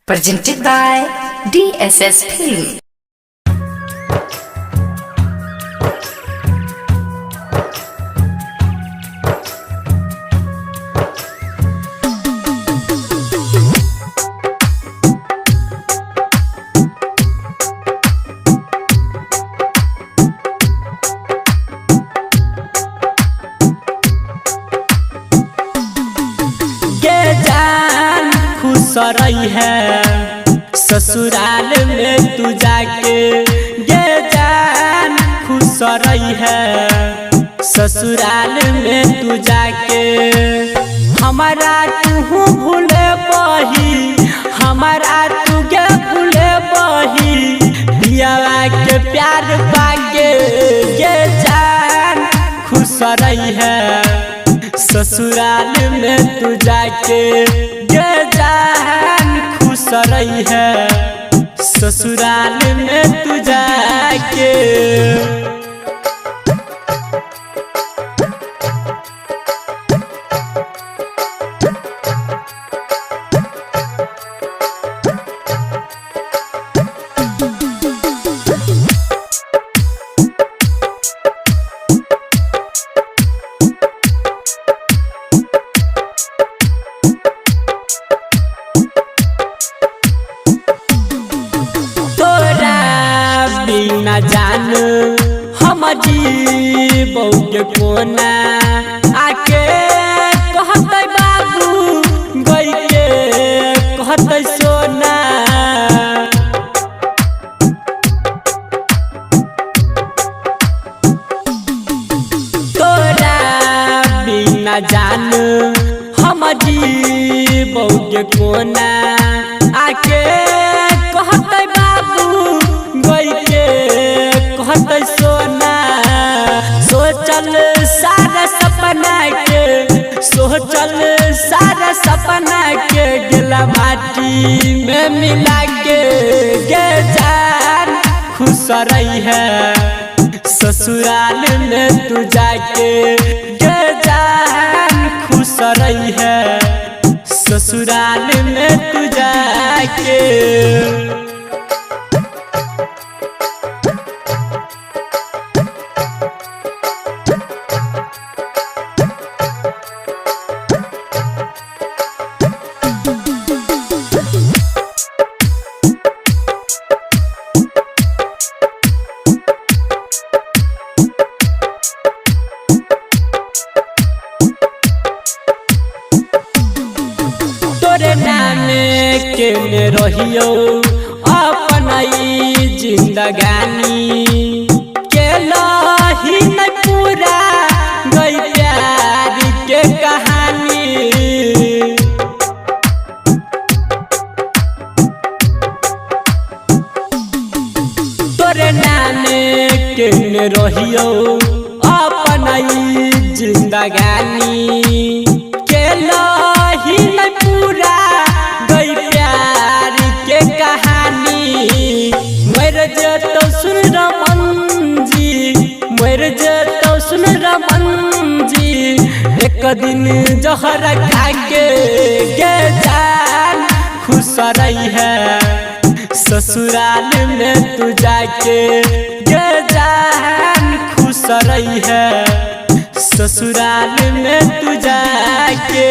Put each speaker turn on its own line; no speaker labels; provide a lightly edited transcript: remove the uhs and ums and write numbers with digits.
Presented by DSS Film.
रही है ससुराल में तू जाके ये जान खुश रही है ससुराल में तू जाके हमारा तू भूले बही हमारा तू के भूले बही दियावा के प्यार पाके ये जान खुश रही है ससुराल में तू जाके ये जान खुश रही है ससुराल में तू जाके। ना जान हम जीबौ के कोना आके कहते बाबू गई के कहते सोना तोरा बिना जान हम जीबौ के कोना आके कहते बाबू गई के कहते सोना सोचल सारा सपना के सोचल सारा सपना के गिला माटी में मिला के गे जान खुश रही है ससुराल में तू जाके गे जान खुश रही है ससुराल में तू जाके। तोरे नाम के ने रहियो अपना जिंदगानी के लही न पूरा गई प्यार के कहानी तोरे नाम के ने रहियो अपना जिंदगानी के लही न पूरा गई प्यार के कहानी मर जतो सुन रमन जी मर जतो सुन रमन जी एक दिन जहर खा के गे जान खुश रही है ससुराल में तू जाके गे जान खुश रही है ससुराल में तू जाके।